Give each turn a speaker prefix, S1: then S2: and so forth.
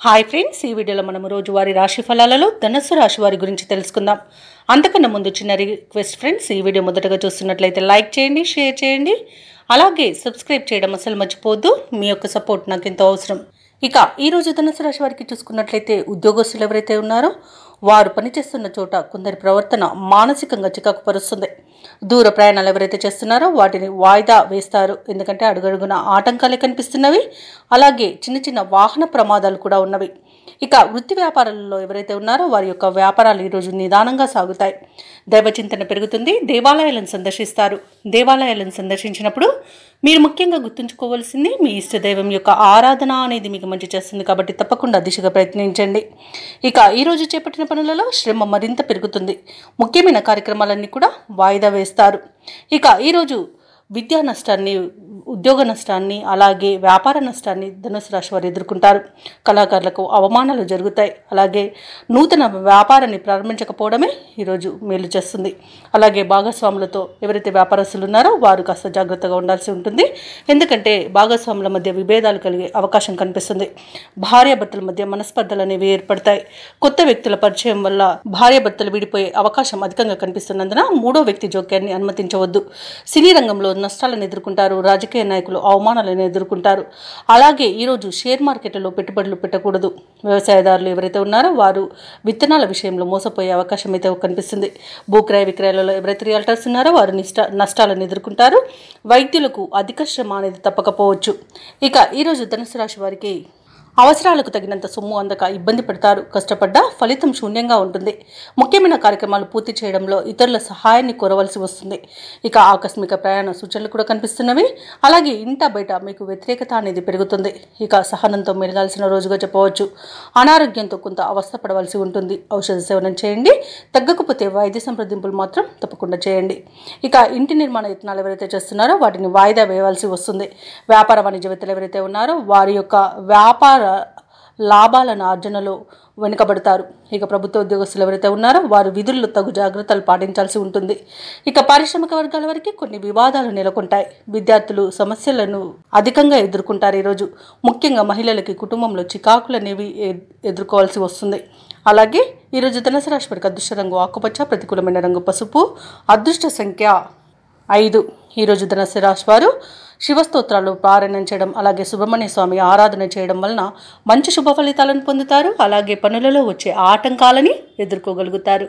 S1: Hi friends, ఈ వీడియోలో మనం రోజువారీ రాశి ఫలాలలో ధనుస్సు రాశి వారి గురించి తెలుసుకుందాం. అంతకన్నా ముందు చిన్న రిక్వెస్ట్ ఫ్రెండ్స్, ఈ వీడియో మొదటగా చూస్తున్నట్లయితే లైక్ చేయండి, షేర్ చేయండి, అలాగే సబ్స్క్రైబ్ చేయడం అసలు మర్చిపోవద్దు. మీ యొక్క సపోర్ట్ నాకు ఎంతో అవసరం. ఇక ఈరోజు ధనుస్సు రాశి వారికి చూసుకున్నట్లయితే ఉద్యోగస్తులు ఎవరైతే ఉన్నారో వారు పనిచేస్తున్న చోట కొందరి ప్రవర్తన మానసికంగా చికాకు పరుస్తుంది. దూర ప్రయాణాలు ఎవరైతే చేస్తున్నారో వాటిని వాయిదా వేస్తారు, ఎందుకంటే అడుగడుగున ఆటంకాలే కనిపిస్తున్నవి. అలాగే చిన్న చిన్న వాహన ప్రమాదాలు కూడా ఉన్నవి. ఇక వృత్తి వ్యాపారాలలో ఎవరైతే ఉన్నారో వారి యొక్క వ్యాపారాలు ఈరోజు నిదానంగా సాగుతాయి. దైవచింతన పెరుగుతుంది. దేవాలయాలను సందర్శిస్తారు. దేవాలయాలను సందర్శించినప్పుడు మీరు ముఖ్యంగా గుర్తుంచుకోవాల్సింది మీ ఇష్ట దైవం యొక్క ఆరాధన అనేది మీకు మంచి చేస్తుంది, కాబట్టి తప్పకుండా దిశగా ప్రయత్నించండి. ఇక ఈరోజు చేపట్టిన పనులలో శ్రమ మరింత పెరుగుతుంది. ముఖ్యమైన కార్యక్రమాలన్నీ కూడా వాయిదా వేస్తారు. ఇక ఈరోజు విద్యా నష్టాన్ని, ఉద్యోగ నష్టాన్ని, అలాగే వ్యాపార నష్టాన్ని ధనుసు రాశి వారు ఎదుర్కొంటారు. కళాకారులకు అవమానాలు జరుగుతాయి. అలాగే నూతన వ్యాపారాన్ని ప్రారంభించకపోవడమే ఈరోజు మేలు చేస్తుంది. అలాగే భాగస్వాములతో ఎవరైతే వ్యాపారస్తులు ఉన్నారో వారు కాస్త జాగ్రత్తగా ఉండాల్సి ఉంటుంది, ఎందుకంటే భాగస్వాముల మధ్య విభేదాలు కలిగే అవకాశం కనిపిస్తుంది. భార్యాభర్తల మధ్య మనస్పర్ధలు అనేవి ఏర్పడతాయి. కొత్త వ్యక్తుల పరిచయం వల్ల భార్యాభర్తలు విడిపోయే అవకాశం అధికంగా కనిపిస్తున్నందున మూడో వ్యక్తి జోక్యాన్ని అనుమతించవద్దు. సినీ రంగంలో నష్టాలను ఎదుర్కొంటారు. రాజకీయ నాయకులు అవమానాలను ఎదుర్కొంటారు. అలాగే ఈరోజు షేర్ మార్కెట్లలో పెట్టుబడులు పెట్టకూడదు. వ్యవసాయదారులు ఎవరైతే ఉన్నారో వారు విత్తనాల విషయంలో మోసపోయే అవకాశం అయితే కనిపిస్తుంది. భూక్రయ విక్రయాలలో ఎవరైతే రియల్టర్స్ ఉన్నారో వారు నష్టాలను ఎదుర్కొంటారు. వైద్యులకు అధిక శ్రమ అనేది తప్పకపోవచ్చు. ఇక ఈరోజు ధనుసు రాశి వారికి అవసరాలకు తగినంత సొమ్ము అందక ఇబ్బంది పడతారు. కష్టపడ్డా ఫలితం శూన్యంగా ఉంటుంది. ముఖ్యమైన కార్యక్రమాలు పూర్తి చేయడంలో ఇతరుల సహాయాన్ని కోరవలసి వస్తుంది. ఇక ఆకస్మిక ప్రయాణ సూచనలు కూడా కనిపిస్తున్నవి. అలాగే ఇంట బయట మీకు వ్యతిరేకత అనేది పెరుగుతుంది. ఇక సహనంతో మెలగాల్సిన రోజుగా చెప్పవచ్చు. అనారోగ్యంతో కొంత అవస్థ పడవలసి ఉంటుంది. ఔషధ సేవనం చేయండి. తగ్గకపోతే వైద్య సంప్రదింపులు మాత్రం తప్పకుండా చేయండి. ఇక ఇంటి నిర్మాణ యత్నాలు ఎవరైతే చేస్తున్నారో వాటిని వాయిదా వేయవలసి వస్తుంది. వ్యాపార వాణిజ్యవేత్తలు ఎవరైతే ఉన్నారో వారి యొక్క వ్యాపార లాభాలను ఆర్జనలో వెనుకబడతారు. ఇక ప్రభుత్వ ఉద్యోగస్తులు ఎవరైతే ఉన్నారో వారు విధుల్లో తగు జాగ్రత్తలు పాటించాల్సి ఉంటుంది. ఇక పారిశ్రామిక వర్గాల వరకు కొన్ని వివాదాలు నెలకొంటాయి. విద్యార్థులు సమస్యలను అధికంగా ఎదుర్కొంటారు. ఈరోజు ముఖ్యంగా మహిళలకి కుటుంబంలో చికాకులు అనేవి ఎదుర్కోవాల్సి వస్తుంది. అలాగే ఈరోజు ధనుసు రాశి వారికి అదృష్ట రంగు ఆకుపచ్చ, ప్రతికూలమైన రంగు పసుపు, అదృష్ట సంఖ్య 5. ఈరోజు ధనుసు రాశి వారు శివస్తోత్రాలు పారాయణం చేయడం, అలాగే సుబ్రహ్మణ్య స్వామి ఆరాధన చేయడం వలన మంచి శుభ ఫలితాలను పొందుతారు. అలాగే పనులలో వచ్చే ఆటంకాలని ఎదుర్కోగలుగుతారు.